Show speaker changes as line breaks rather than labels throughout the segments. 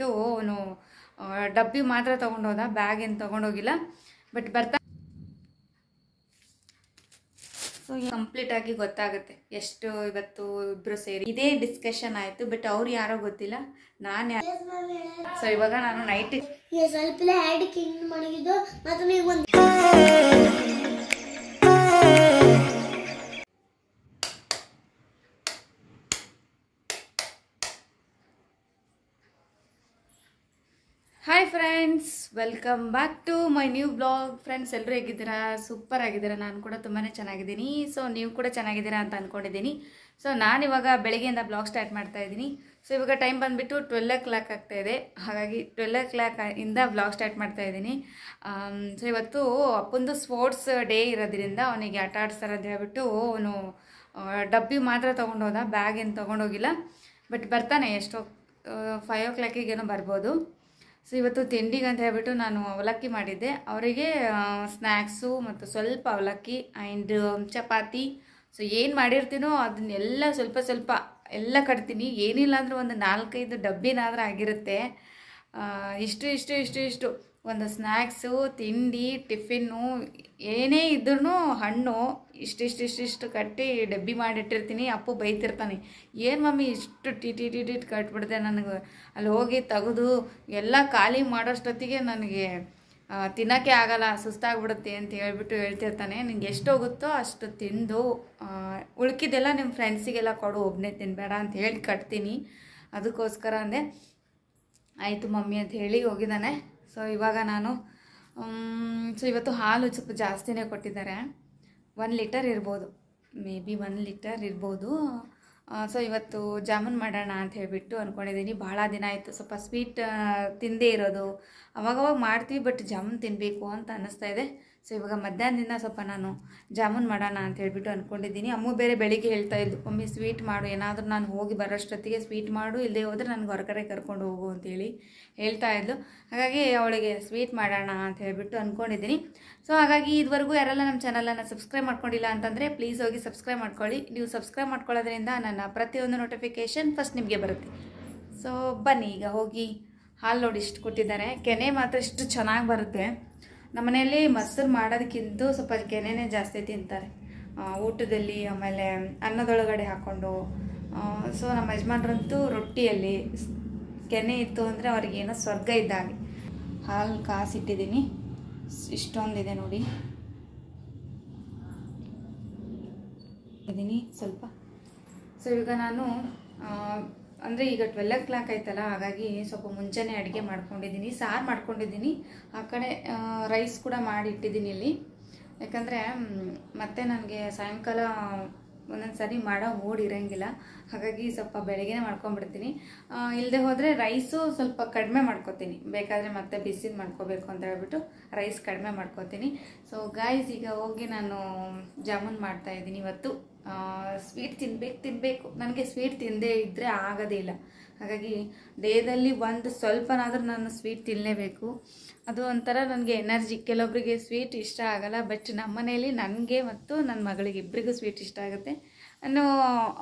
ಬಿಟ್ಟು ಅವನು ಡಬ್ಬಿ ಮಾತ್ರ ತೊಗೊಂಡೋದ, ಬ್ಯಾಗ್ ಏನು ತೊಗೊಂಡೋಗಿಲ್ಲ. ಬಟ್ ಬರ್ತಾ ಸೊ ಕಂಪ್ಲೀಟಾಗಿ ಗೊತ್ತಾಗುತ್ತೆ ಎಷ್ಟು ಇವತ್ತು ಇಬ್ಬರು ಸೇರಿ ಇದೇ ಡಿಸ್ಕಷನ್ ಆಯಿತು. ಬಟ್ ಅವ್ರು ಯಾರೋ ಗೊತ್ತಿಲ್ಲ, ನಾನು ಯಾರು. ಸೊ ಇವಾಗ ನಾನು ನೈಟ್
ಸ್ವಲ್ಪ ಹ್ಯಾಡ್ ಕಿಂಗ್ ಮಾಡಿದ್ದು ಮತ್ತು ನೀವು ಒಂದು
hi friends, welcome back to my new blog. Friends, ಎಲ್ಲರೂ ಹೇಗಿದ್ದೀರಾ? ಸೂಪರ್ ಆಗಿದ್ದೀರಾ? ನಾನು ಕೂಡ ತುಂಬಾ ಚೆನ್ನಾಗಿದ್ದೀನಿ. ಸೊ ನೀವು ಕೂಡ ಚೆನ್ನಾಗಿದ್ದೀರಾ ಅಂತ ಅಂದ್ಕೊಂಡಿದ್ದೀನಿ. ಸೊ ನಾನಿವಾಗ ಬೆಳಗ್ಗೆಯಿಂದ ಬ್ಲಾಗ್ ಸ್ಟಾರ್ಟ್ ಮಾಡ್ತಾ ಇದ್ದೀನಿ. ಸೊ ಇವಾಗ ಟೈಮ್ ಬಂದುಬಿಟ್ಟು 12 ಆಗ್ತಾ ಇದೆ. ಹಾಗಾಗಿ 12 ಇಂದ ಬ್ಲಾಗ್ ಸ್ಟಾರ್ಟ್ ಮಾಡ್ತಾ ಇದ್ದೀನಿ. ಸೊ ಇವತ್ತು ಅಪ್ಪಂದು ಸ್ಪೋರ್ಟ್ಸ್ ಡೇ ಇರೋದ್ರಿಂದ ಅವನಿಗೆ ಆಟ ಆಡಿಸ್ತಾರೆ ಅಂತ ಹೇಳ್ಬಿಟ್ಟು ಅವನು ಡಬ್ಬಿ ಮಾತ್ರ ತೊಗೊಂಡೋದ, ಬ್ಯಾಗ್ ಏನು ತೊಗೊಂಡೋಗಿಲ್ಲ. ಬಟ್ ಬರ್ತಾನೆ, ಎಷ್ಟೋ 5 ಬರ್ಬೋದು. ಸೊ ಇವತ್ತು ತಿಂಡಿಗೆ ಅಂತ ಹೇಳ್ಬಿಟ್ಟು ನಾನು ಅವಲಕ್ಕಿ ಮಾಡಿದ್ದೆ. ಅವರಿಗೆ ಸ್ನ್ಯಾಕ್ಸು ಮತ್ತು ಸ್ವಲ್ಪ ಅವಲಕ್ಕಿ ಆ್ಯಂಡ್ ಚಪಾತಿ. ಸೊ ಏನು ಮಾಡಿರ್ತೀನೋ ಅದನ್ನೆಲ್ಲ ಸ್ವಲ್ಪ ಸ್ವಲ್ಪ ಎಲ್ಲ ಕಟ್ತೀನಿ. ಏನಿಲ್ಲ ಅಂದರೂ ಒಂದು 4-5 ಡಬ್ಬಿನಾದರೂ ಆಗಿರುತ್ತೆ. ಇಷ್ಟು ಒಂದು ಸ್ನ್ಯಾಕ್ಸು, ತಿಂಡಿ, ಟಿಫಿನ್ನು ಏನೇ ಇದ್ರೂ ಹಣ್ಣು ಇಷ್ಟು ಕಟ್ಟಿ ಡಬ್ಬಿ ಮಾಡಿಟ್ಟಿರ್ತೀನಿ. ಅಪ್ಪು ಬೈತಿರ್ತಾನೆ, ಏನು ಮಮ್ಮಿ ಇಷ್ಟು ಟಿ ಕಟ್ಬಿಡ್ದೆ. ನನಗೆ ಅಲ್ಲಿ ಹೋಗಿ ತೆಗೆದು ಎಲ್ಲ ಖಾಲಿ ಮಾಡೋಷ್ಟೊತ್ತಿಗೆ ನನಗೆ ತಿನ್ನೋಕ್ಕೆ ಆಗಲ್ಲ, ಸುಸ್ತಾಗ್ಬಿಡುತ್ತೆ ಅಂತ ಹೇಳ್ತಿರ್ತಾನೆ. ನಿಂಗೆ ಎಷ್ಟು ಹೋಗುತ್ತೋ ಅಷ್ಟು ತಿಂದು ಉಳ್ಕಿದ್ದೆಲ್ಲ ನಿಮ್ಮ ಫ್ರೆಂಡ್ಸಿಗೆಲ್ಲ ಕೊಡು, ಒಬ್ಬನೇ ತಿನ್ನಬೇಡ ಅಂತ ಹೇಳಿ ಕಟ್ತೀನಿ. ಅದಕ್ಕೋಸ್ಕರ ಅಂದೆ. ಆಯಿತು ಮಮ್ಮಿ ಅಂತ ಹೇಳಿ ಹೋಗಿದ್ದಾನೆ. ಸೊ ಇವಾಗ ನಾನು ಇವತ್ತು ಹಾಲು ಸ್ವಲ್ಪ ಜಾಸ್ತಿನೇ ಕೊಟ್ಟಿದ್ದಾರೆ. 1 ಲೀಟರ್ ಇರ್ಬೋದು, ಮೇ ಬಿ 1 ಲೀಟರ್ ಇರ್ಬೋದು. ಸೊ ಇವತ್ತು ಜಾಮೂನ್ ಮಾಡೋಣ ಅಂತ ಹೇಳಿಬಿಟ್ಟು ಅಂದ್ಕೊಂಡಿದ್ದೀನಿ. ಭಾಳ ದಿನ ಆಯಿತು ಸ್ವಲ್ಪ ಸ್ವೀಟ್ ತಿಂದೇ ಇರೋದು. ಅವಾಗವಾಗ ಮಾಡ್ತೀವಿ, ಬಟ್ ಜಾಮೂನ್ ತಿನ್ನಬೇಕು ಅಂತ ಅನ್ನಿಸ್ತಾ ಇದೆ. ಸೊ ಇವಾಗ ಮಧ್ಯಾಹ್ನದಿಂದ ಸ್ವಲ್ಪ ನಾನು ಜಾಮೂನ್ ಮಾಡೋಣ ಅಂತ ಹೇಳ್ಬಿಟ್ಟು ಅಂದ್ಕೊಂಡಿದ್ದೀನಿ. ಅಮ್ಮ ಬೇರೆ ಬೆಳಿಗ್ಗೆ ಹೇಳ್ತಾ ಇದ್ದು, ಮಮ್ಮಿ ಸ್ವೀಟ್ ಮಾಡು, ಏನಾದರೂ ನಾನು ಹೋಗಿ ಬರೋಷ್ಟೊತ್ತಿಗೆ ಸ್ವೀಟ್ ಮಾಡು, ಇಲ್ಲದೆ ಹೋದರೆ ನನಗೆ ಹೊರಗಡೆ ಕರ್ಕೊಂಡು ಹೋಗು ಅಂತೇಳಿ ಹೇಳ್ತಾ ಇದ್ಲು. ಹಾಗಾಗಿ ಅವಳಿಗೆ ಸ್ವೀಟ್ ಮಾಡೋಣ ಅಂತ ಹೇಳ್ಬಿಟ್ಟು ಅಂದ್ಕೊಂಡಿದ್ದೀನಿ. ಸೊ ಹಾಗಾಗಿ ಇದುವರೆಗೂ ಯಾರೆಲ್ಲ ನಮ್ಮ ಚಾನಲನ್ನು ಸಬ್ಸ್ಕ್ರೈಬ್ ಮಾಡ್ಕೊಂಡಿಲ್ಲ ಅಂತಂದರೆ ಪ್ಲೀಸ್ ಹೋಗಿ ಸಬ್ಸ್ಕ್ರೈಬ್ ಮಾಡ್ಕೊಳ್ಳಿ. ನೀವು ಸಬ್ಸ್ಕ್ರೈಬ್ ಮಾಡ್ಕೊಳ್ಳೋದ್ರಿಂದ ನನ್ನ ಪ್ರತಿಯೊಂದು ನೋಟಿಫಿಕೇಷನ್ ಫಸ್ಟ್ ನಿಮಗೆ ಬರುತ್ತೆ. ಸೊ ಬನ್ನಿ ಈಗ ಹೋಗಿ ಹಾಲು ನೋಡಿ ಇಷ್ಟು ಕೊಟ್ಟಿದ್ದಾರೆ. ಕೆನೆ ಮಾತ್ರ ಇಷ್ಟು ಚೆನ್ನಾಗಿ ಬರುತ್ತೆ. ನಮ್ಮ ಮನೆಯಲ್ಲಿ ಮೊಸರು ಮಾಡೋದಕ್ಕಿಂತ ಸ್ವಲ್ಪ ಕೆನೆನೇ ಜಾಸ್ತಿ ತಿಂತಾರೆ ಊಟದಲ್ಲಿ, ಆಮೇಲೆ ಅನ್ನದೊಳಗಡೆ ಹಾಕ್ಕೊಂಡು. ಸೊ ನಮ್ಮ ಯಜಮಾನ್ರಂತೂ ರೊಟ್ಟಿಯಲ್ಲಿ ಕೆನೆ ಇತ್ತು ಅಂದರೆ ಅವ್ರಿಗೇನೋ ಸ್ವರ್ಗ ಇದ್ದಾಗೆ. ಹಾಲು ಕಾಸಿಟ್ಟಿದ್ದೀನಿ, ಇಷ್ಟೊಂದಿದೆ ನೋಡಿ ಇದ್ದೀನಿ ಸ್ವಲ್ಪ. ಸೊ ಈಗ ನಾನು ಅಂದರೆ ಈಗ 12 ಆಯ್ತಲ್ಲ, ಹಾಗಾಗಿ ಸ್ವಲ್ಪ ಮುಂಚೆನೇ ಅಡುಗೆ ಮಾಡ್ಕೊಂಡಿದ್ದೀನಿ. ಸಾರು ಮಾಡ್ಕೊಂಡಿದ್ದೀನಿ, ಆ ಕಡೆ ರೈಸ್ ಕೂಡ ಮಾಡಿ ಇಟ್ಟಿದ್ದೀನಿ ಇಲ್ಲಿ. ಯಾಕಂದರೆ ಮತ್ತೆ ನನಗೆ ಸಾಯಂಕಾಲ ಒಂದೊಂದು ಸರಿ ಮಾಡೋ ಮೂಡ್ ಇರೋಂಗಿಲ್ಲ. ಹಾಗಾಗಿ ಸ್ವಲ್ಪ ಬೆಳಗ್ಗೆನೇ ಮಾಡ್ಕೊಂಡ್ಬಿಡ್ತೀನಿ. ಇಲ್ಲದೆ ಹೋದರೆ ರೈಸು ಸ್ವಲ್ಪ ಕಡಿಮೆ ಮಾಡ್ಕೊತೀನಿ, ಬೇಕಾದರೆ ಮತ್ತೆ ಬಿಸಿದು ಮಾಡ್ಕೋಬೇಕು ಅಂತ ಹೇಳ್ಬಿಟ್ಟು ರೈಸ್ ಕಡಿಮೆ ಮಾಡ್ಕೋತೀನಿ. ಸೊ ಗಾಯ್ಸ್, ಈಗ ಹೋಗಿ ನಾನು ಜಾಮೂನ್ ಮಾಡ್ತಾಯಿದ್ದೀನಿ. ಇವತ್ತು ಸ್ವೀಟ್ ತಿನ್ನಬೇಕು. ನನಗೆ ಸ್ವೀಟ್ ತಿಂದೇ ಇದ್ದರೆ ಆಗೋದೇ ಇಲ್ಲ. ಹಾಗಾಗಿ ಡೇದಲ್ಲಿ ಒಂದು ಸ್ವಲ್ಪನಾದರೂ ನಾನು ಸ್ವೀಟ್ ತಿನ್ನಲೇಬೇಕು. ಅದು ಒಂಥರ ನನಗೆ ಎನರ್ಜಿ. ಕೆಲವೊಬ್ಬರಿಗೆ ಸ್ವೀಟ್ ಇಷ್ಟ ಆಗಲ್ಲ, ಬಟ್ ನಮ್ಮ ಮನೆಯಲ್ಲಿ ನನಗೆ ಮತ್ತು ನನ್ನ ಮಗಳಿಗೆ ಇಬ್ಬರಿಗೂ ಸ್ವೀಟ್ ಇಷ್ಟ ಆಗುತ್ತೆ. ಇನ್ನು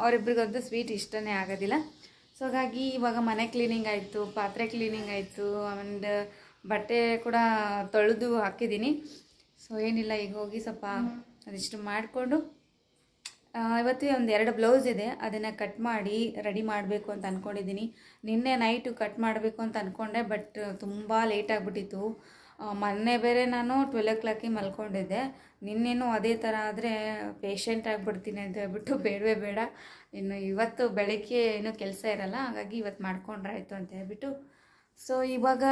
ಅವರಿಬ್ಬರಿಗಂತೂ ಸ್ವೀಟ್ ಇಷ್ಟನೇ ಆಗೋದಿಲ್ಲ. ಸೊ ಹಾಗಾಗಿ ಇವಾಗ ಮನೆ ಕ್ಲೀನಿಂಗ್ ಆಯಿತು, ಪಾತ್ರೆ ಕ್ಲೀನಿಂಗ್ ಆಯಿತು, ಆ್ಯಂಡ್ ಬಟ್ಟೆ ಕೂಡ ತೊಳೆದು ಹಾಕಿದ್ದೀನಿ. ಸೊ ಏನಿಲ್ಲ, ಈಗ ಹೋಗಿ ಸ್ವಲ್ಪ ಅದಿಷ್ಟು ಮಾಡಿಕೊಂಡು ಇವತ್ತು ಒಂದು 2 ಬ್ಲೌಸ್ ಇದೆ, ಅದನ್ನು ಕಟ್ ಮಾಡಿ ರೆಡಿ ಮಾಡಬೇಕು ಅಂತ ಅಂದ್ಕೊಂಡಿದ್ದೀನಿ. ನಿನ್ನೆ ನೈಟು ಕಟ್ ಮಾಡಬೇಕು ಅಂತ ಅಂದ್ಕೊಂಡೆ, ಬಟ್ ತುಂಬ ಲೇಟ್ ಆಗಿಬಿಟ್ಟಿತ್ತು. ಮೊನ್ನೆ ಬೇರೆ ನಾನು 12 ಮಲ್ಕೊಂಡಿದ್ದೆ. ನಿನ್ನೇನು ಅದೇ ಥರ ಆದರೆ ಪೇಷಂಟ್ ಆಗಿಬಿಡ್ತೀನಿ ಅಂತ ಹೇಳ್ಬಿಟ್ಟು ಬೇಡವೇ ಬೇಡ, ಇನ್ನು ಇವತ್ತು ಬೆಳಗ್ಗೆ ಏನೂ ಕೆಲಸ ಇರಲ್ಲ, ಹಾಗಾಗಿ ಇವತ್ತು ಮಾಡ್ಕೊಂಡ್ರಾಯ್ತು ಅಂತ ಹೇಳ್ಬಿಟ್ಟು. ಸೊ ಇವಾಗ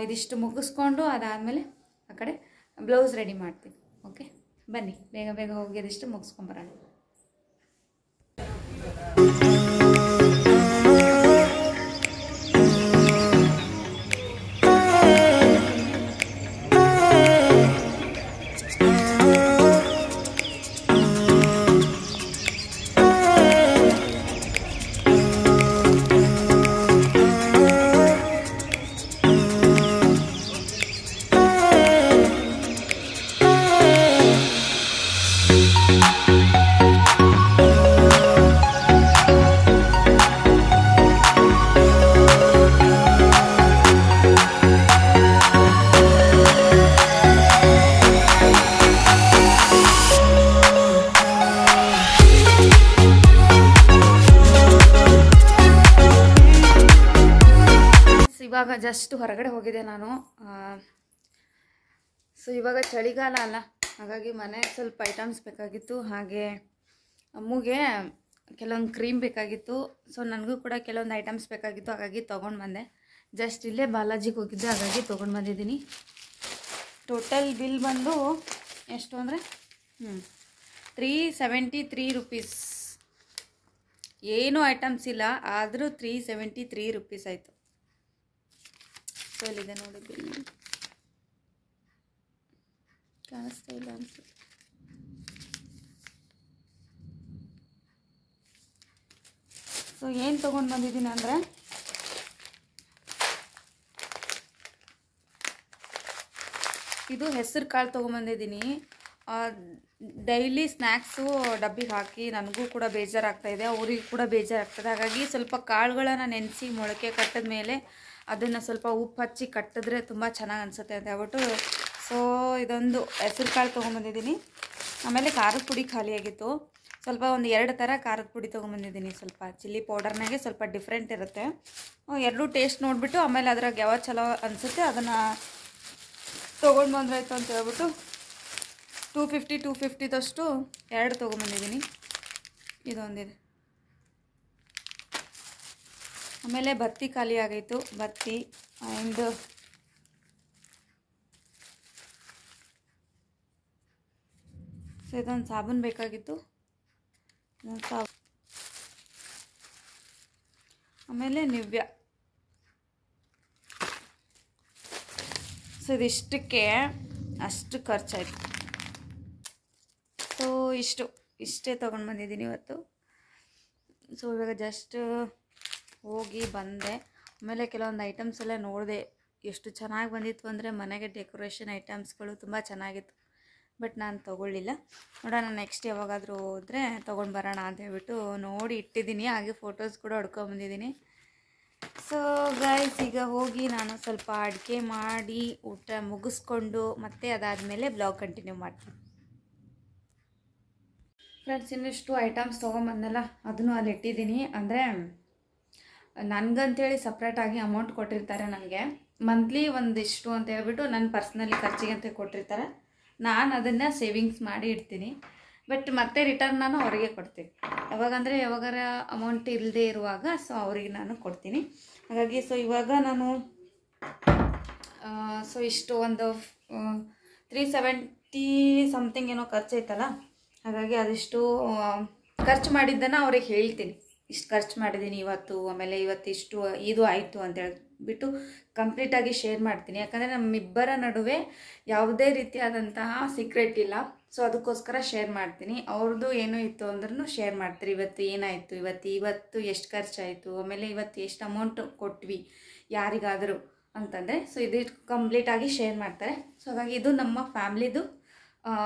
ಇದಿಷ್ಟು ಮುಗಿಸ್ಕೊಂಡು ಅದಾದಮೇಲೆ ಆ ಕಡೆ ಬ್ಲೌಸ್ ರೆಡಿ ಮಾಡ್ತೀನಿ. ಓಕೆ, ಬನ್ನಿ ಬೇಗ ಹೋಗಿ ಅದಿಷ್ಟು ಮುಗಿಸ್ಕೊಂಬರೋಣ. ಇವಾಗ ಜಸ್ಟ್ ಹೊರಗಡೆ ಹೋಗಿದ್ದೆ ನಾನು. ಸೊ ಇವಾಗ ಚಳಿಗಾಲ ಅಲ್ಲ, ಹಾಗಾಗಿ ಮನೆ ಸ್ವಲ್ಪ ಐಟಮ್ಸ್ ಬೇಕಾಗಿತ್ತು. ಹಾಗೆ ಅಮ್ಮಗೆ ಕೆಲವೊಂದು ಕ್ರೀಮ್ ಬೇಕಾಗಿತ್ತು. ಸೊ ನನಗೂ ಕೂಡ ಕೆಲವೊಂದು ಐಟಮ್ಸ್ ಬೇಕಾಗಿತ್ತು, ಹಾಗಾಗಿ ತೊಗೊಂಡು ಬಂದೆ. ಜಸ್ಟ್ ಇಲ್ಲೇ ಬಾಲಾಜಿಗೆ ಹೋಗಿದ್ದೆ, ಹಾಗಾಗಿ ತೊಗೊಂಡು ಬಂದಿದ್ದೀನಿ. ಟೋಟಲ್ ಬಿಲ್ ಬಂದು ಎಷ್ಟು ಅಂದರೆ 373 ರುಪೀಸ್. ಏನೂ ಐಟಮ್ಸ್ ಇಲ್ಲ, ಆದರೂ 373 ರುಪೀಸ್ ಆಯಿತು. ಸೊ ಇಲ್ಲಿದೆ ನೋಡಿ ಬಿಲ್, ಕಾಣಿಸ್ತಾ ಇಲ್ಲ ಅನ್ಸುತ್ತೆ. ಸೊ ಏನು ತೊಗೊಂಡು ಬಂದಿದ್ದೀನಿ ಅಂದರೆ ಇದು ಹೆಸರು ಕಾಳು ತೊಗೊಂಬಂದಿದ್ದೀನಿ. ಡೈಲಿ ಸ್ನ್ಯಾಕ್ಸು ಡಬ್ಬಿಗೆ ಹಾಕಿ ನನಗೂ ಕೂಡ ಬೇಜಾರಾಗ್ತಾಯಿದೆ, ಅವ್ರಿಗೆ ಕೂಡ ಬೇಜಾರಾಗ್ತದೆ. ಹಾಗಾಗಿ ಸ್ವಲ್ಪ ಕಾಳುಗಳನ್ನು ನೆನೆಸಿ ಮೊಳಕೆ ಕಟ್ಟಿದ ಮೇಲೆ ಅದನ್ನು ಸ್ವಲ್ಪ ಉಪ್ಪು ಹಚ್ಚಿ ಕಟ್ಟಿದ್ರೆ ತುಂಬ ಚೆನ್ನಾಗಿ ಅನಿಸುತ್ತೆ ಅಂತ ಹೇಳ್ಬಿಟ್ಟು ಸೊ ಇದೊಂದು ಹೆಸರು ಕಾಳು ತೊಗೊಂಬಂದಿದ್ದೀನಿ. ಆಮೇಲೆ ಖಾರದ ಪುಡಿ ಖಾಲಿಯಾಗಿತ್ತು, ಸ್ವಲ್ಪ ಒಂದು 2 ಥರ ಖಾರದ ಪುಡಿ ತೊಗೊಂಬಂದಿದ್ದೀನಿ. ಸ್ವಲ್ಪ ಚಿಲ್ಲಿ ಪೌಡರ್ನಾಗೆ ಸ್ವಲ್ಪ ಡಿಫ್ರೆಂಟ್ ಇರುತ್ತೆ. ಎರಡೂ ಟೇಸ್ಟ್ ನೋಡಿಬಿಟ್ಟು ಆಮೇಲೆ ಅದ್ರಾಗ ಯಾವ ಚಲೋ ಅನಿಸುತ್ತೆ ಅದನ್ನು ತೊಗೊಂಡು ಬಂದ್ರಾಯ್ತು ಅಂತ ಹೇಳ್ಬಿಟ್ಟು 250 2 ತೊಗೊಂಬಂದಿದ್ದೀನಿ. ಇದೊಂದಿದೆ. ಆಮೇಲೆ ಬತ್ತಿ ಖಾಲಿ ಆಗೈತು, ಬತ್ತಿ ಆ್ಯಂಡ್ ಸೊ ಇದೊಂದು ಸಾಬೂನು ಬೇಕಾಗಿತ್ತು, ಆಮೇಲೆ ನಿವ್ಯ. ಸೊ ಇದಿಷ್ಟಕ್ಕೆ ಅಷ್ಟು ಖರ್ಚಾಯಿತು. ಸೊ ಇಷ್ಟೇ ತೊಗೊಂಡು ಬಂದಿದ್ದೀನಿ ಇವತ್ತು. ಸೊ ಇವಾಗ ಜಸ್ಟ್ ಹೋಗಿ ಬಂದೆ. ಆಮೇಲೆ ಕೆಲವೊಂದು ಐಟಮ್ಸ್ ಎಲ್ಲ ನೋಡಿದೆ, ಎಷ್ಟು ಚೆನ್ನಾಗಿ ಬಂದಿತ್ತು ಅಂದರೆ ಮನೆಗೆ ಡೆಕೋರೇಷನ್ ಐಟಮ್ಸ್ಗಳು ತುಂಬ ಚೆನ್ನಾಗಿತ್ತು. ಬಟ್ ನಾನು ತೊಗೊಳ್ಳಿಲ್ಲ. ನೋಡೋಣ ನೆಕ್ಸ್ಟ್ ಯಾವಾಗಾದರೂ ಹೋದರೆ ತೊಗೊಂಡು ಬರೋಣ ಅಂತ ಹೇಳ್ಬಿಟ್ಟು ನೋಡಿ ಇಟ್ಟಿದ್ದೀನಿ. ಹಾಗೆ ಫೋಟೋಸ್ ಕೂಡ ಹೊಡ್ಕೊಂಬಂದಿದ್ದೀನಿ. ಸೊ ಗೈಸ್ ಈಗ ಹೋಗಿ ನಾನು ಸ್ವಲ್ಪ ಅಡುಗೆ ಮಾಡಿ ಊಟ ಮುಗಿಸ್ಕೊಂಡು ಮತ್ತೆ ಅದಾದಮೇಲೆ ಬ್ಲಾಗ್ ಕಂಟಿನ್ಯೂ ಮಾಡ್ತೀನಿ. ಫ್ರೆಂಡ್ಸ್, ಇನ್ನಿಷ್ಟು ಐಟಮ್ಸ್ ತೊಗೊಂಬಂದಲ್ಲ ಅದನ್ನು ಅಲ್ಲಿ ಇಟ್ಟಿದ್ದೀನಿ. ಅಂದರೆ ನನಗಂತೇಳಿ ಸಪ್ರೇಟಾಗಿ ಅಮೌಂಟ್ ಕೊಟ್ಟಿರ್ತಾರೆ. ನನಗೆ ಮಂತ್ಲಿ ಒಂದಿಷ್ಟು ಅಂತ ಹೇಳ್ಬಿಟ್ಟು ನನ್ನ ಪರ್ಸ್ನಲಿ ಖರ್ಚಿಗೆ ಅಂತ ಕೊಟ್ಟಿರ್ತಾರೆ. ನಾನು ಅದನ್ನು ಸೇವಿಂಗ್ಸ್ ಮಾಡಿ ಇಡ್ತೀನಿ. ಬಟ್ ಮತ್ತೆ ರಿಟರ್ನ್ ನಾನು ಅವರಿಗೆ ಕೊಡ್ತೀನಿ. ಯಾವಾಗಂದರೆ ಯಾವಾಗಾರ ಅಮೌಂಟ್ ಇಲ್ಲದೆ ಇರುವಾಗ ಸೊ ಅವರಿಗೆ ನಾನು ಕೊಡ್ತೀನಿ. ಹಾಗಾಗಿ ಸೊ ಇವಾಗ ನಾನು ಸೊ ಇಷ್ಟು ಒಂದು 370 ಸಮಥಿಂಗ್ ಏನೋ ಖರ್ಚೈತಲ್ಲ, ಹಾಗಾಗಿ ಅದಿಷ್ಟು ಖರ್ಚು ಮಾಡಿದ್ದನ್ನು ಅವ್ರಿಗೆ ಹೇಳ್ತೀನಿ. ಇಷ್ಟು ಖರ್ಚು ಮಾಡಿದ್ದೀನಿ ಇವತ್ತು, ಆಮೇಲೆ ಇವತ್ತಿಷ್ಟು ಇದು ಆಯಿತು ಅಂತ ಹೇಳ್ಬಿಟ್ಟು ಕಂಪ್ಲೀಟಾಗಿ ಶೇರ್ ಮಾಡ್ತೀನಿ. ಯಾಕಂದರೆ ನಮ್ಮಿಬ್ಬರ ನಡುವೆ ಯಾವುದೇ ರೀತಿಯಾದಂತಹ ಸೀಕ್ರೆಟ್ ಇಲ್ಲ. ಸೊ ಅದಕ್ಕೋಸ್ಕರ ಶೇರ್ ಮಾಡ್ತೀನಿ. ಅವ್ರದ್ದು ಏನೂ ಇತ್ತು ಅಂದ್ರೂ ಶೇರ್ ಮಾಡ್ತೀರಿ. ಇವತ್ತು ಏನಾಯಿತು, ಇವತ್ತು ಎಷ್ಟು ಖರ್ಚಾಯಿತು, ಆಮೇಲೆ ಇವತ್ತು ಎಷ್ಟು ಅಮೌಂಟ್ ಕೊಟ್ವಿ ಯಾರಿಗಾದರೂ ಅಂತಂದರೆ ಸೊ ಇದು ಕಂಪ್ಲೀಟಾಗಿ ಶೇರ್ ಮಾಡ್ತಾರೆ. ಸೊ ಹಾಗಾಗಿ ಇದು ನಮ್ಮ ಫ್ಯಾಮ್ಲಿದು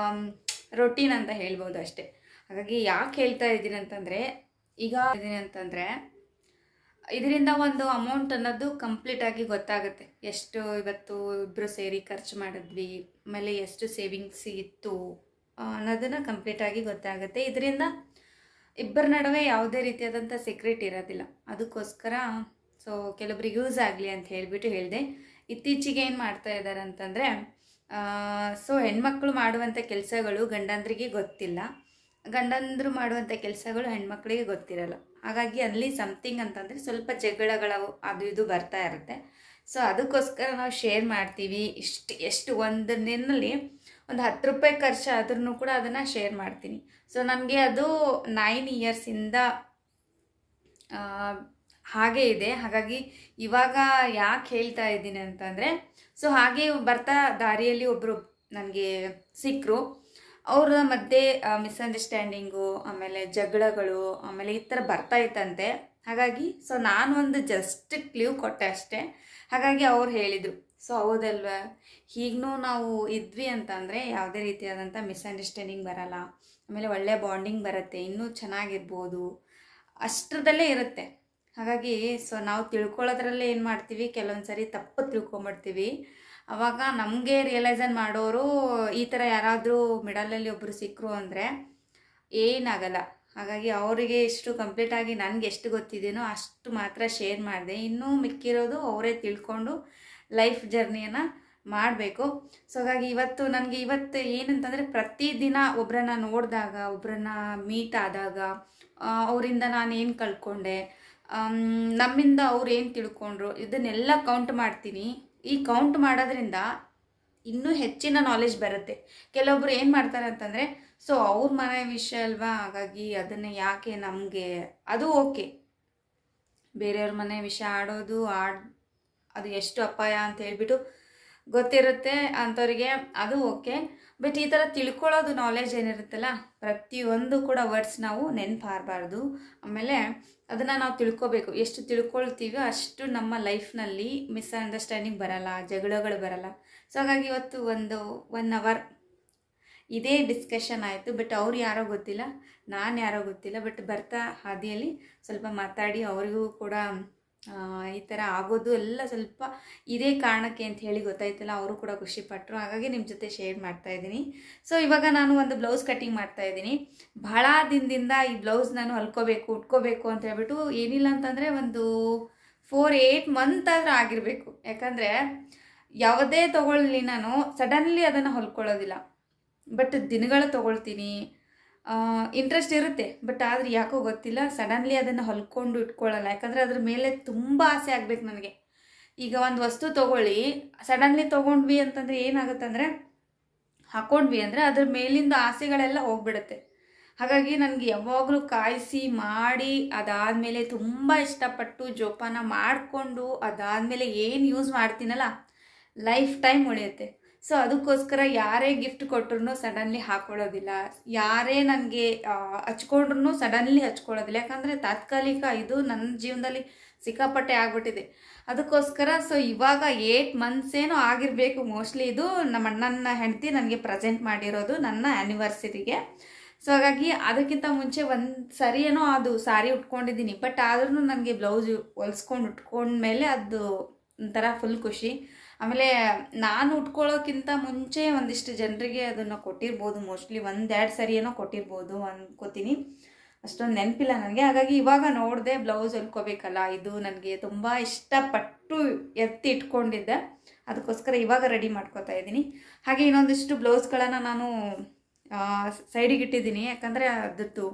ರೊಟೀನ್ ಅಂತ ಹೇಳ್ಬೋದು ಅಷ್ಟೇ. ಹಾಗಾಗಿ ಯಾಕೆ ಹೇಳ್ತಾ ಇದ್ದೀನಿ ಅಂತಂದರೆ ಇದರಿಂದ ಒಂದು ಅಮೌಂಟ್ ಅನ್ನೋದು ಕಂಪ್ಲೀಟಾಗಿ ಗೊತ್ತಾಗುತ್ತೆ. ಎಷ್ಟು ಇವತ್ತು ಇಬ್ಬರು ಸೇರಿ ಖರ್ಚು ಮಾಡಿದ್ವಿ, ಆಮೇಲೆ ಎಷ್ಟು ಸೇವಿಂಗ್ಸ್ ಇತ್ತು ಅನ್ನೋದನ್ನು ಕಂಪ್ಲೀಟಾಗಿ ಗೊತ್ತಾಗುತ್ತೆ. ಇದರಿಂದ ಇಬ್ಬರ ನಡುವೆ ಯಾವುದೇ ರೀತಿಯಾದಂಥ ಸೀಕ್ರೆಟ್ ಇರೋದಿಲ್ಲ. ಅದಕ್ಕೋಸ್ಕರ ಸೊ ಕೆಲವೊಬ್ರಿಗೆ ಯೂಸ್ ಆಗಲಿ ಅಂತ ಹೇಳಿದೆ. ಇತ್ತೀಚೆಗೆ ಏನು ಮಾಡ್ತಾ ಇದ್ದಾರೆ ಅಂತಂದರೆ ಸೊ ಹೆಣ್ಮಕ್ಳು ಮಾಡುವಂಥ ಕೆಲಸಗಳು ಗಂಡಂದ್ರಿಗೆ ಗೊತ್ತಿಲ್ಲ, ಗಂಡಂದ್ರು ಮಾಡುವಂಥ ಕೆಲಸಗಳು ಹೆಣ್ಮಕ್ಳಿಗೆ ಗೊತ್ತಿರಲ್ಲ. ಹಾಗಾಗಿ ಅಲ್ಲಿ ಸಮಥಿಂಗ್ ಅಂತಂದರೆ ಸ್ವಲ್ಪ ಜಗಳಗಳು ಅದು ಇದು ಬರ್ತಾ ಇರುತ್ತೆ. ಸೊ ಅದಕ್ಕೋಸ್ಕರ ನಾವು ಶೇರ್ ಮಾಡ್ತೀವಿ. ಎಷ್ಟು ಒಂದು ದಿನದಲ್ಲಿ ಒಂದು 10 ರೂಪಾಯಿ ಖರ್ಚು ಆದ್ರೂ ಕೂಡ ಅದನ್ನು ಶೇರ್ ಮಾಡ್ತೀನಿ. ಸೊ ನನಗೆ ಅದು 9 ಇಯರ್ಸಿಂದ ಹಾಗೇ ಇದೆ. ಹಾಗಾಗಿ ಇವಾಗ ಯಾಕೆ ಹೇಳ್ತಾ ಇದ್ದೀನಿ ಅಂತಂದರೆ ಸೊ ಹಾಗೆ ಬರ್ತಾ ದಾರಿಯಲ್ಲಿ ಒಬ್ಬರು ನನಗೆ ಸಿಕ್ಕರು. ಅವರ ಮಧ್ಯೆ ಮಿಸ್ಅಂಡರ್ಸ್ಟ್ಯಾಂಡಿಂಗು, ಆಮೇಲೆ ಜಗಳಗಳು, ಆಮೇಲೆ ಈ ಥರ ಬರ್ತಾ ಇತ್ತಂತೆ. ಹಾಗಾಗಿ ಸೊ ನಾನು ಒಂದು ಜಸ್ಟ್ ಕ್ಲೂ ಕೊಟ್ಟೆ ಅಷ್ಟೇ. ಹಾಗಾಗಿ ಅವ್ರು ಹೇಳಿದರು, ಸೊ ಹೌದಲ್ವ, ಹೀಗೂ ನಾವು ಇದ್ವಿ ಅಂತಂದರೆ ಯಾವುದೇ ರೀತಿಯಾದಂಥ ಮಿಸ್ಅಂಡರ್ಸ್ಟ್ಯಾಂಡಿಂಗ್ ಬರಲ್ಲ, ಆಮೇಲೆ ಒಳ್ಳೆಯ ಬಾಂಡಿಂಗ್ ಬರುತ್ತೆ, ಇನ್ನೂ ಚೆನ್ನಾಗಿರ್ಬೋದು, ಅಷ್ಟರದಲ್ಲೇ ಇರುತ್ತೆ. ಹಾಗಾಗಿ ಸೊ ನಾವು ತಿಳ್ಕೊಳ್ಳೋದ್ರಲ್ಲೇ ಏನು ಮಾಡ್ತೀವಿ, ಕೆಲವೊಂದು ಸರಿ ತಪ್ಪು ತಿಳ್ಕೊಂಬಿಡ್ತೀವಿ. ಆವಾಗ ನಮಗೆ ರಿಯಲೈಸನ್ ಮಾಡೋರು ಈ ಥರ ಯಾರಾದರೂ ಮಿಡಲಲ್ಲಿ ಒಬ್ಬರು ಸಿಕ್ಕರು ಅಂದರೆ ಏನಾಗಲ್ಲ, ಹಾಗಾಗಿ ಅವರಿಗೆ ಎಷ್ಟು ಕಂಪ್ಲೀಟಾಗಿ ನನಗೆ ಎಷ್ಟು ಗೊತ್ತಿದೆಯೋ ಅಷ್ಟು ಮಾತ್ರ ಶೇರ್ ಮಾಡಿದೆ. ಇನ್ನೂ ಮಿಕ್ಕಿರೋದು ಅವರೇ ತಿಳ್ಕೊಂಡು ಲೈಫ್ ಜರ್ನಿಯನ್ನು ಮಾಡಬೇಕು. ಸೊ ಹಾಗಾಗಿ ಇವತ್ತು ಏನಂತಂದರೆ ಪ್ರತಿದಿನ ಒಬ್ಬರನ್ನ ನೋಡಿದಾಗ, ಒಬ್ಬರನ್ನ ಮೀಟ್ ಆದಾಗ ಅವರಿಂದ ನಾನು ಏನು ಕಳ್ಕೊಂಡೆ, ನಮ್ಮಿಂದ ಅವ್ರು ಏನು ತಿಳ್ಕೊಂಡ್ರು, ಇದನ್ನೆಲ್ಲ ಕೌಂಟ್ ಮಾಡ್ತೀನಿ. ಈ ಕೌಂಟ್ ಮಾಡೋದ್ರಿಂದ ಇನ್ನೂ ಹೆಚ್ಚಿನ ನಾಲೆಜ್ ಬರುತ್ತೆ. ಕೆಲವೊಬ್ರು ಏನು ಮಾಡ್ತಾರೆ ಅಂತಂದರೆ, ಸೊ ಅವ್ರ ಮನೆ ವಿಷಯ ಅಲ್ವಾ, ಹಾಗಾಗಿ ಅದನ್ನು ಯಾಕೆ ನಮಗೆ, ಅದು ಓಕೆ, ಬೇರೆಯವ್ರ ಮನೆ ವಿಷಯ ಅದು ಎಷ್ಟು ಅಪಾಯ ಅಂತ ಹೇಳ್ಬಿಟ್ಟು ಗೊತ್ತಿರುತ್ತೆ ಅಂಥವ್ರಿಗೆ, ಅದು ಓಕೆ. ಬಟ್ ಈ ಥರ ತಿಳ್ಕೊಳ್ಳೋದು ನಾಲೆಜ್ ಏನಿರುತ್ತಲ್ಲ, ಪ್ರತಿಯೊಂದು ಕೂಡ ವರ್ಡ್ಸ್ ನಾವು ನೆನಪಾರಬಾರ್ದು. ಆಮೇಲೆ ಅದನ್ನು ನಾವು ತಿಳ್ಕೊಬೇಕು. ಎಷ್ಟು ತಿಳ್ಕೊಳ್ತೀವೋ ಅಷ್ಟು ನಮ್ಮ ಲೈಫ್ನಲ್ಲಿ ಮಿಸ್ಅಂಡರ್ಸ್ಟ್ಯಾಂಡಿಂಗ್ ಬರಲ್ಲ, ಜಗಳಗಳು ಬರಲ್ಲ. ಸೊ ಹಾಗಾಗಿ ಇವತ್ತು 1 ಅವರ್ ಇದೇ ಡಿಸ್ಕಷನ್ ಆಯಿತು. ಬಟ್ ಅವ್ರು ಯಾರೋ ಗೊತ್ತಿಲ್ಲ, ನಾನು ಯಾರೋ ಗೊತ್ತಿಲ್ಲ. ಬಟ್ ಬರ್ತಾ ಹಾದಿಯಲ್ಲಿ ಸ್ವಲ್ಪ ಮಾತಾಡಿ ಅವರಿಗೂ ಕೂಡ ಈ ಥರ ಆಗೋದು ಎಲ್ಲ ಸ್ವಲ್ಪ ಇದೇ ಕಾರಣಕ್ಕೆ ಅಂತ ಹೇಳಿ ಗೊತ್ತಾಯ್ತಲ್ಲ, ಅವರು ಕೂಡ ಖುಷಿಪಟ್ಟರು. ಹಾಗಾಗಿ ನಿಮ್ಮ ಜೊತೆ ಶೇರ್ ಮಾಡ್ತಾ ಇದ್ದೀನಿ. ಸೊ ಇವಾಗ ನಾನು ಒಂದು ಬ್ಲೌಸ್ ಕಟ್ಟಿಂಗ್ ಮಾಡ್ತಾ ಇದ್ದೀನಿ. ಬಹಳ ದಿನದಿಂದ ಈ ಬ್ಲೌಸ್ ನಾನು ಉಟ್ಕೋಬೇಕು ಅಂತ ಹೇಳ್ಬಿಟ್ಟು, ಏನಿಲ್ಲ ಅಂತಂದರೆ ಒಂದು 4-8 ಮಂತ್ ಆದರೂ ಆಗಿರಬೇಕು. ಯಾಕಂದರೆ ಯಾವುದೇ ತೊಗೊಳ್ಳಿ ನಾನು ಸಡನ್ಲಿ ಅದನ್ನು ಹೊಲ್ಕೊಳ್ಳೋದಿಲ್ಲ. ಬಟ್ ದಿನಗಳು ತೊಗೊಳ್ತೀನಿ, ಇಂಟ್ರೆಸ್ಟ್ ಇರುತ್ತೆ. ಬಟ್ ಆದರೆ ಯಾಕೋ ಗೊತ್ತಿಲ್ಲ, ಸಡನ್ಲಿ ಅದನ್ನು ಹೊಲ್ಕೊಂಡು ಇಟ್ಕೊಳ್ಳಲ್ಲ. ಯಾಕಂದರೆ ಅದ್ರ ಮೇಲೆ ತುಂಬ ಆಸೆ ಆಗಬೇಕು ನನಗೆ. ಈಗ ಒಂದು ವಸ್ತು ತೊಗೊಳ್ಳಿ, ಸಡನ್ಲಿ ತೊಗೊಂಡ್ವಿ ಅಂತಂದರೆ ಏನಾಗುತ್ತಂದರೆ, ಹಾಕ್ಕೊಂಡ್ವಿ ಅಂದರೆ ಅದ್ರ ಮೇಲಿಂದ ಆಸೆಗಳೆಲ್ಲ ಹೋಗ್ಬಿಡುತ್ತೆ. ಹಾಗಾಗಿ ನನಗೆ ಯಾವಾಗಲೂ ಕಾಯಿಸಿ ಮಾಡಿ ಅದಾದಮೇಲೆ ತುಂಬ ಇಷ್ಟಪಟ್ಟು ಜೋಪಾನ ಮಾಡಿಕೊಂಡು ಅದಾದಮೇಲೆ ಏನು ಯೂಸ್ ಮಾಡ್ತೀನಲ್ಲ, ಲೈಫ್ ಟೈಮ್ ಉಳಿಯುತ್ತೆ. ಸೊ ಅದಕ್ಕೋಸ್ಕರ ಯಾರೇ ಗಿಫ್ಟ್ ಕೊಟ್ಟರು ಸಡನ್ಲಿ ಹಾಕ್ಕೊಳ್ಳೋದಿಲ್ಲ, ಯಾರೇ ನನಗೆ ಹಚ್ಕೊಂಡ್ರೂ ಸಡನ್ಲಿ ಹಚ್ಕೊಳ್ಳೋದಿಲ್ಲ. ಯಾಕಂದರೆ ತಾತ್ಕಾಲಿಕ, ಇದು ನನ್ನ ಜೀವನದಲ್ಲಿ ಸಿಕ್ಕಾಪಟ್ಟೆ ಆಗ್ಬಿಟ್ಟಿದೆ. ಅದಕ್ಕೋಸ್ಕರ ಸೊ ಇವಾಗ 8 ಮಂತ್ಸ್ ಏನೋ ಆಗಿರಬೇಕು ಮೋಸ್ಟ್ಲಿ. ಇದು ನಮ್ಮ ಅಣ್ಣನ ಹೆಂಡತಿ ನನಗೆ ಪ್ರೆಸೆಂಟ್ ಮಾಡಿರೋದು ನನ್ನ ಆ್ಯನಿವರ್ಸರಿಗೆ. ಸೊ ಹಾಗಾಗಿ ಅದಕ್ಕಿಂತ ಮುಂಚೆ ಒಂದು ಸರಿ ಏನೋ ಅದು ಸಾರಿ ಉಟ್ಕೊಂಡಿದ್ದೀನಿ. ಬಟ್ ಆದ್ರೂ ನನಗೆ ಬ್ಲೌಸ್ ಹೊಲ್ಸ್ಕೊಂಡು ಉಟ್ಕೊಂಡ್ಮೇಲೆ ಅದು ಒಂಥರ ಫುಲ್ ಖುಷಿ. ಆಮೇಲೆ ನಾನು ಉಟ್ಕೊಳ್ಳೋಕ್ಕಿಂತ ಮುಂಚೆ ಒಂದಿಷ್ಟು ಜನರಿಗೆ ಅದನ್ನು ಕೊಟ್ಟಿರ್ಬೋದು, ಮೋಸ್ಟ್ಲಿ 1-2 ಸರಿ ಏನೋ ಕೊಟ್ಟಿರ್ಬೋದು ಅನ್ಕೋತೀನಿ. ಅಷ್ಟೊಂದು ನೆನಪಿಲ್ಲ ನನಗೆ. ಹಾಗಾಗಿ ಇವಾಗ ನೋಡಿದೆ ಬ್ಲೌಸ್ ಹೊಲ್ಕೋಬೇಕಲ್ಲ, ಇದು ನನಗೆ ತುಂಬ ಇಷ್ಟಪಟ್ಟು ಎತ್ತಿ ಇಟ್ಕೊಂಡಿದ್ದೆ. ಅದಕ್ಕೋಸ್ಕರ ಇವಾಗ ರೆಡಿ ಮಾಡ್ಕೋತಾ ಇದ್ದೀನಿ. ಹಾಗೆ ಇನ್ನೊಂದಿಷ್ಟು ಬ್ಲೌಸ್ಗಳನ್ನು ನಾನು ಸೈಡಿಗೆ ಇಟ್ಟಿದ್ದೀನಿ. ಯಾಕಂದರೆ ಅದದ್ದು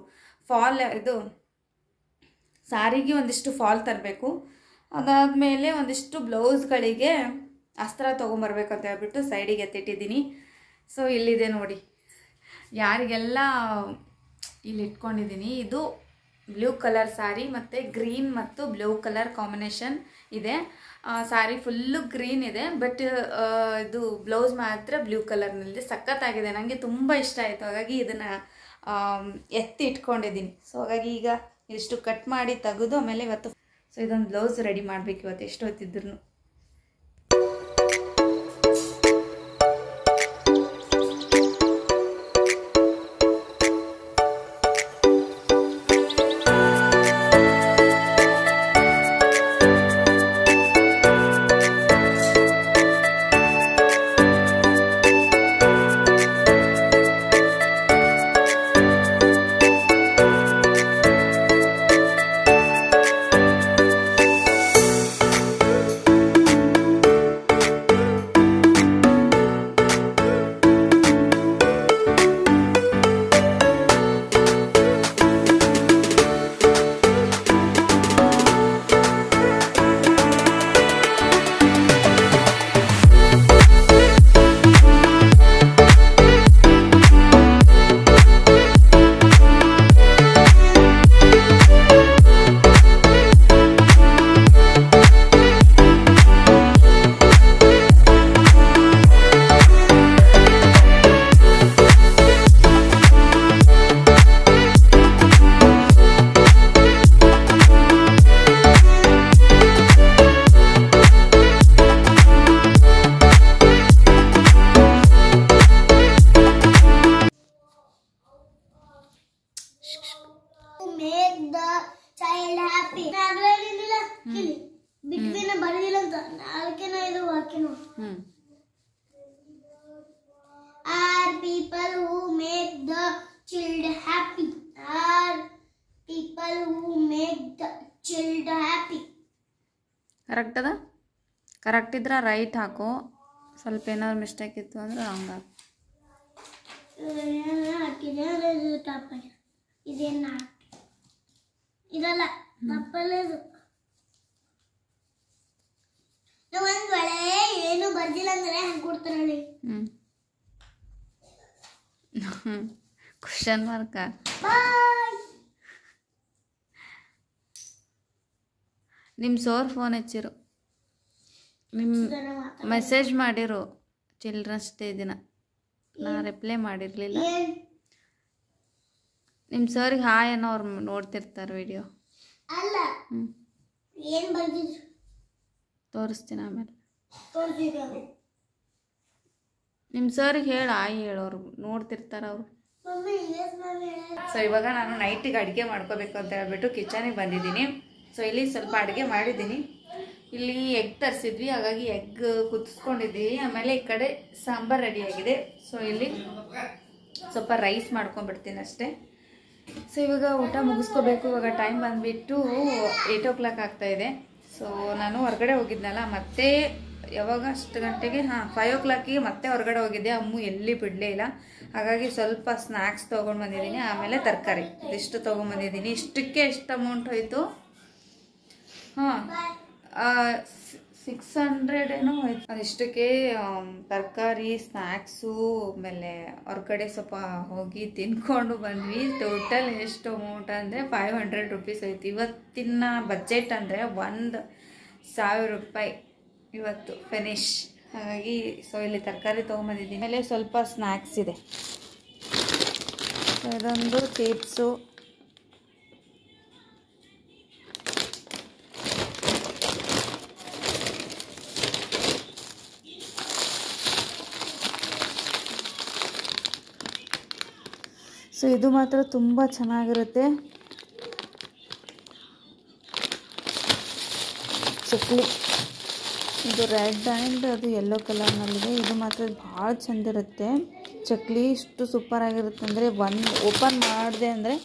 ಸಾರಿಗೆ ಒಂದಿಷ್ಟು ಫಾಲ್ ತರಬೇಕು. ಅದಾದಮೇಲೆ ಒಂದಿಷ್ಟು ಬ್ಲೌಸ್ಗಳಿಗೆ ಅಸ್ತ್ರ ತೊಗೊಂಬರ್ಬೇಕಂತ ಹೇಳ್ಬಿಟ್ಟು ಸೈಡಿಗೆ ಎತ್ತಿಟ್ಟಿದ್ದೀನಿ. ಸೊ ಇಲ್ಲಿದೆ ನೋಡಿ, ಯಾರಿಗೆಲ್ಲ ಇಲ್ಲಿ ಇಟ್ಕೊಂಡಿದ್ದೀನಿ. ಇದು ಬ್ಲೂ ಕಲರ್ ಸಾರಿ ಮತ್ತು ಗ್ರೀನ್ ಮತ್ತು ಬ್ಲೂ ಕಲರ್ ಕಾಂಬಿನೇಷನ್ ಇದೆ. ಸಾರಿ ಫುಲ್ಲು ಗ್ರೀನ್ ಇದೆ, ಬಟ್ ಇದು ಬ್ಲೌಸ್ ಮಾತ್ರ ಬ್ಲೂ ಕಲರ್ನಲ್ಲಿದೆ. ಸಖತ್ತಾಗಿದೆ, ನನಗೆ ತುಂಬ ಇಷ್ಟ ಆಯಿತು. ಹಾಗಾಗಿ ಇದನ್ನು ಎತ್ತಿ ಇಟ್ಕೊಂಡಿದ್ದೀನಿ. ಸೊ ಹಾಗಾಗಿ ಈಗ ಇಷ್ಟು ಕಟ್ ಮಾಡಿ ತೆಗೆದು ಆಮೇಲೆ ಇವತ್ತು ಸೊ ಇದೊಂದು ಬ್ಲೌಸ್ ರೆಡಿ ಮಾಡಬೇಕು ಇವತ್ತು ಎಷ್ಟು ಹೊತ್ತಿದ್ರು.
Are people who make the child happy. are people who make the child happy.
Correct ಅದ? ಕರೆಕ್ಟ್ ಇದ್ರೆ ರೈಟ್ ಹಾಕು, ಸ್ವಲ್ಪ ಏನಾದ್ರು ಮಿಸ್ಟೇಕ್ ಇತ್ತು ಅಂದ್ರೆ ರಾಂಗ್ ಹಾಕು.
ಇದೇನು ಇದಲ್ಲ ತಪ್ಪಲ್ಲದು. ಒಂದ್ ವೇಳೆ ಏನು ಬರ್ದಿಲ್ಲ ಅಂದ್ರೆ ಹಂಗೆ ಕೊಡ್ತಾರಲ್ಲಿ.
Question mark. ನಿಮ್ಮ ಸೋರ್ ಫೋನ್ ಹಚ್ಚಿರು, ನಿಮ್ಮ ಮೆಸೇಜ್ ಮಾಡಿರು ಚಿಲ್ಡ್ರನ್ಸ್ ಡೇ ದಿನ. ನಾ ರಿಪ್ಲೈ ಮಾಡಿರಲಿಲ್ಲ. ನಿಮ್ಮ ಸರ್ಗೆ ಹಾಯ್ ಏನೋ ಅವ್ರು ನೋಡ್ತಿರ್ತಾರೆ ವಿಡಿಯೋ.
ಅಲ್ಲ ಏನು ಬರ್ದಿದ್ರು
ತೋರಿಸ್ತೀನಿ ಆಮೇಲೆ. ನಿಮ್ಮ ಸರ್ಗೆ ಹೇಳು ಹಾಯ್ ಹೇಳೋರು ನೋಡ್ತಿರ್ತಾರೆ ಅವರು. ಸೊ ಇವಾಗ ನಾನು ನೈಟಿಗೆ ಅಡುಗೆ ಮಾಡ್ಕೋಬೇಕು ಅಂತ ಹೇಳ್ಬಿಟ್ಟು ಕಿಚನಿಗೆ ಬಂದಿದ್ದೀನಿ. ಸೊ ಇಲ್ಲಿ ಸ್ವಲ್ಪ ಅಡುಗೆ ಮಾಡಿದ್ದೀನಿ. ಇಲ್ಲಿ ಎಗ್ ತರಿಸಿದ್ವಿ, ಹಾಗಾಗಿ ಎಗ್ ಕುದಿಸ್ಕೊಂಡಿದ್ದೀವಿ. ಆಮೇಲೆ ಈ ಕಡೆ ಸಾಂಬಾರು ರೆಡಿಯಾಗಿದೆ. ಸೊ ಇಲ್ಲಿ ಸ್ವಲ್ಪ ರೈಸ್ ಮಾಡ್ಕೊಂಡ್ಬಿಡ್ತೀನಿ ಅಷ್ಟೇ. ಸೊ ಇವಾಗ ಊಟ ಮುಗಿಸ್ಕೋಬೇಕು. ಇವಾಗ ಟೈಮ್ ಬಂದುಬಿಟ್ಟು 8 o'clock ಆಗ್ತಾಯಿದೆ. ಸೊ ನಾನು ಹೊರಗಡೆ ಹೋಗಿದ್ನಲ್ಲ, ಮತ್ತೆ ಯಾವಾಗ ಅಷ್ಟು ಗಂಟೆಗೆ 5 o'clock ಮತ್ತೆ ಹೊರಗಡೆ ಹೋಗಿದ್ದೆ. ಅಮ್ಮು ಎಲ್ಲಿ ಬಿಡಲೇ ಇಲ್ಲ. ಹಾಗಾಗಿ ಸ್ವಲ್ಪ ಸ್ನ್ಯಾಕ್ಸ್ ತೊಗೊಂಡು ಬಂದಿದ್ದೀನಿ. ಆಮೇಲೆ ತರಕಾರಿ ಇದಿಷ್ಟು ತೊಗೊಂಬಂದಿದ್ದೀನಿ. ಇಷ್ಟಕ್ಕೆ ಎಷ್ಟು ಅಮೌಂಟ್ ಹೋಯಿತು? 600 ಏನೋ ಹೋಯ್ತು. ಅದಿಷ್ಟಕ್ಕೆ ತರಕಾರಿ, ಸ್ನ್ಯಾಕ್ಸು, ಆಮೇಲೆ ಹೊರಗಡೆ ಸ್ವಲ್ಪ ಹೋಗಿ ತಿನ್ಕೊಂಡು ಬಂದ್ವಿ. ಟೋಟಲ್ ಎಷ್ಟು ಅಮೌಂಟ್ ಅಂದರೆ 500 rupees ಹೋಯ್ತು. ಇವತ್ತಿನ ಬಜೆಟ್ ಅಂದರೆ 1,000 ರೂಪಾಯಿ ಇವತ್ತು ಫಿನಿಶ್. ಹಾಗಾಗಿ ಸೊ ಇಲ್ಲಿ ತರಕಾರಿ ತೊಗೊಂಬಂದಿದ್ದೀನಿ. ಆಮೇಲೆ ಸ್ವಲ್ಪ ಸ್ನ್ಯಾಕ್ಸ್ ಇದೆ. ಇದೊಂದು ಚಿಪ್ಸು, ಸೊ ಇದು ಮಾತ್ರ ತುಂಬ ಚೆನ್ನಾಗಿರುತ್ತೆ. ಚಕ್ಲಿ ಇದು ರೆಡ್ ಆ್ಯಂಡ್ ಅದು ಯೆಲ್ಲೋ ಕಲರ್ನಲ್ಲಿದೆ. ಇದು ಮಾತ್ರ ಭಾಳ ಚೆಂದಿರುತ್ತೆ. ಚಕ್ಲಿ ಇಷ್ಟು ಸೂಪರಾಗಿರುತ್ತೆ ಅಂದರೆ ಒಂದು ಓಪನ್ ಮಾಡಿದೆ ಅಂದರೆ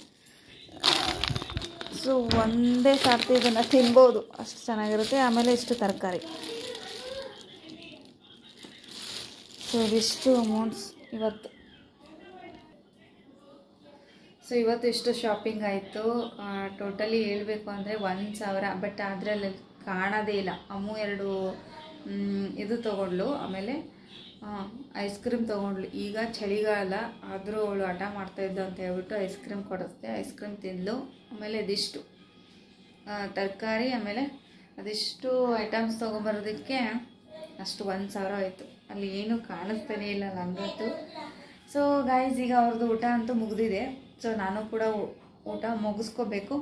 ಸೊ ಒಂದೇ ಸಾರ್ತಿ ಇದನ್ನು ತಿನ್ಬೋದು, ಅಷ್ಟು ಚೆನ್ನಾಗಿರುತ್ತೆ. ಆಮೇಲೆ ಇಷ್ಟು ತರಕಾರಿ. ಸೊ ಇದಿಷ್ಟು ಅಮೌಂಟ್ಸ್ ಇವತ್ತು. ಸೊ ಇವತ್ತು ಇಷ್ಟು ಶಾಪಿಂಗ್ ಆಯಿತು. ಟೋಟಲಿ ಹೇಳಬೇಕು ಅಂದರೆ 1,000. ಬಟ್ ಅದರಲ್ಲಿ ಕಾಣೋದೇ ಇಲ್ಲ. ಅಮ್ಮು 2 ಇದು ತೊಗೊಂಡ್ಳು. ಆಮೇಲೆ ಐಸ್ ಕ್ರೀಮ್ ತೊಗೊಂಡ್ಳು. ಈಗ ಚಳಿಗಾಲ ಆದರೂ ಅವಳು ಹಠ ಮಾಡ್ತಾಯಿದ್ದು ಅಂತ ಹೇಳ್ಬಿಟ್ಟು ಐಸ್ ಕ್ರೀಮ್ ಕೊಡಿಸ್ದೆ. ಐಸ್ ಕ್ರೀಮ್ ತಿಂದಳು. ಆಮೇಲೆ ಇದಿಷ್ಟು ತರಕಾರಿ, ಆಮೇಲೆ ಅದಿಷ್ಟು ಐಟಮ್ಸ್ ತೊಗೊಂಬರೋದಕ್ಕೆ ಅಷ್ಟು 1,000 ಆಯಿತು. ಅಲ್ಲಿ ಏನೂ ಕಾಣಿಸ್ತಾನೇ ಇಲ್ಲ ನನಗಂತೂ. ಸೊ ಗೈಸ್ ಈಗ ಅವ್ರದ್ದು ಊಟ ಅಂತೂ ಮುಗಿದಿದೆ. ಸೊ ನಾನು ಕೂಡ ಊಟ ಮುಗಿಸ್ಕೋಬೇಕು.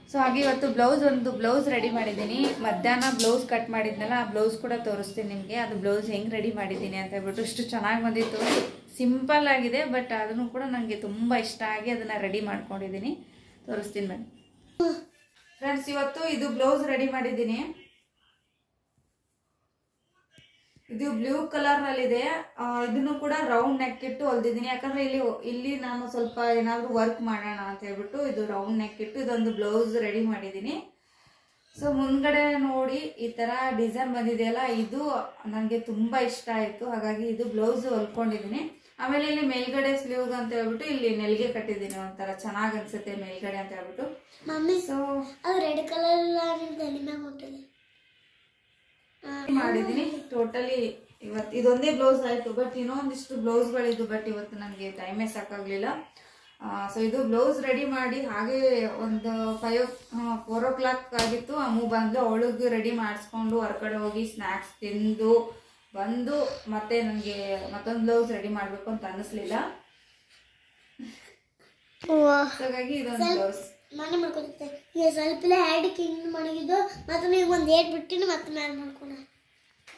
ಸೊ ಹಾಗೆ ಇವತ್ತು ಒಂದು ಬ್ಲೌಸ್ ರೆಡಿ ಮಾಡಿದ್ದೀನಿ. ಮಧ್ಯಾಹ್ನ ಬ್ಲೌಸ್ ಕಟ್ ಮಾಡಿದ್ನಲ್ಲ, ಆ ಬ್ಲೌಸ್ ಕೂಡ ತೋರಿಸ್ತೀನಿ ನಿಮಗೆ. ಅದು ಬ್ಲೌಸ್ ಹೆಂಗೆ ರೆಡಿ ಮಾಡಿದ್ದೀನಿ ಅಂತ ಹೇಳ್ಬಿಟ್ಟು. ಇಷ್ಟು ಚೆನ್ನಾಗಿ ಬಂದಿತ್ತು. ಸಿಂಪಲ್ ಆಗಿದೆ, ಬಟ್ ಅದನ್ನು ಕೂಡ ನನಗೆ ತುಂಬ ಇಷ್ಟ ಆಗಿ ಅದನ್ನು ರೆಡಿ ಮಾಡ್ಕೊಂಡಿದ್ದೀನಿ. ತೋರಿಸ್ತೀನಿ ಬನ್ನಿ ಫ್ರೆಂಡ್ಸ್. ಇವತ್ತು ಇದು ಬ್ಲೌಸ್ ರೆಡಿ ಮಾಡಿದ್ದೀನಿ. ಇದು ಬ್ಲೂ ಕಲರ್ನಲ್ಲಿದೆ. ಇದನ್ನು ಕೂಡ ರೌಂಡ್ ನೆಕ್ ಇಟ್ಟು ಹೊಲ್ದಿದ್ದೀನಿ. ಯಾಕಂದರೆ ಇಲ್ಲಿ ನಾನು ಸ್ವಲ್ಪ ಏನಾದರೂ ವರ್ಕ್ ಮಾಡೋಣ ಅಂತ ಹೇಳ್ಬಿಟ್ಟು ಇದು ರೌಂಡ್ ನೆಕ್ ಇಟ್ಟು ಇದೊಂದು ಬ್ಲೌಸ್ ರೆಡಿ ಮಾಡಿದ್ದೀನಿ. ಸೊ ಮುಂದ್ಗಡೆ ನೋಡಿ ಈ ಥರ ಡಿಸೈನ್ ಬಂದಿದೆಯಲ್ಲ, ಇದು ನನಗೆ ತುಂಬ ಇಷ್ಟ ಆಯಿತು. ಹಾಗಾಗಿ ಇದು ಬ್ಲೌಸ್ ಹೊಲ್ಕೊಂಡಿದ್ದೀನಿ. ಆಮೇಲೆ ಇಲ್ಲಿ ಮೇಲ್ಗಡೆ ಸ್ಲೀವ್ ಅಂತ ಹೇಳ್ಬಿಟ್ಟು ಇಲ್ಲಿ ನೆಲ್ಗೆ ಕಟ್ಟಿದ್ದೀನಿ. ಒಂಥರ ಚೆನ್ನಾಗಿ ಅನ್ಸುತ್ತೆ ಮೇಲ್ಗಡೆ ಅಂತ ಹೇಳ್ಬಿಟ್ಟು.
ಮಮ್ಮಿ
ಸೊ
ಅದು ರೆಡ್ ಕಲರ್
ಮಾಡಿದ್ದೀನಿ. ಟೋಟಲಿ ಇವತ್ತು ಇದೊಂದೇ ಬ್ಲೌಸ್ ಆಯಿತು. ಬಟ್ ಇನ್ನೊಂದಿಷ್ಟು ಬ್ಲೌಸ್ಗಳಿದ್ದು, ಬಟ್ ಇವತ್ತು ನನಗೆ ಟೈಮೇ ಸಾಕಾಗಲಿಲ್ಲ. ಸೊ ಇದು ಬ್ಲೌಸ್ ರೆಡಿ ಮಾಡಿ ಹಾಗೆ ಒಂದು 4 o'clock ಆಗಿತ್ತು. ಅಮ್ಮು ಬಂದು ಅವಳಿಗೆ ರೆಡಿ ಮಾಡಿಸ್ಕೊಂಡು ಹೊರಗಡೆ ಹೋಗಿ ಸ್ನ್ಯಾಕ್ಸ್ ತಿಂದು ಬಂದು ಮತ್ತೆ ನನಗೆ ಮತ್ತೊಂದು ಬ್ಲೌಸ್ ರೆಡಿ ಮಾಡಬೇಕು ಅಂತ ಅನ್ನಿಸ್ಲಿಲ್ಲ. ಹಾಗಾಗಿ ಇದೊಂದು ಬ್ಲೌಸ್
ಮನೆ ಮಾಡ್ಕೊತಿದ್ದೆ. ಈಗ ಸ್ವಲ್ಪ ಹ್ಯಾಡಿಗೆ ಹಿಂಗೆ ಮಣಗಿದ್ದು ಮತ್ತೆ ನೀವು ಒಂದು ಏಟ್ ಬಿಟ್ಟಿನ ಮತ್ತೆ ಮ್ಯಾಲೆ ಮಾಡ್ಕೊಳ.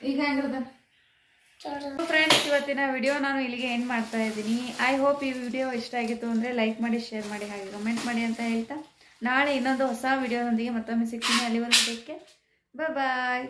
ಈಗ ಹೆಂಗಿರದ ಫ್ರೆಂಡ್ಸ್, ಇವತ್ತಿನ ವಿಡಿಯೋ ನಾನು ಇಲ್ಲಿಗೆ ಎಂಡ್ ಮಾಡ್ತಾ ಇದ್ದೀನಿ. ಐ ಹೋಪ್ ಈ ವಿಡಿಯೋ ಇಷ್ಟ ಆಗಿತ್ತು ಅಂದರೆ ಲೈಕ್ ಮಾಡಿ, ಶೇರ್ ಮಾಡಿ, ಹಾಗೆ ಕಮೆಂಟ್ ಮಾಡಿ ಅಂತ ಹೇಳ್ತಾ ನಾಳೆ ಇನ್ನೊಂದು ಹೊಸ ವಿಡಿಯೋದೊಂದಿಗೆ ಮತ್ತೊಮ್ಮೆ ಸಿಗ್ತೀನಿ. ಅಲ್ಲಿವರೆಗೆ ಬಾಯ್.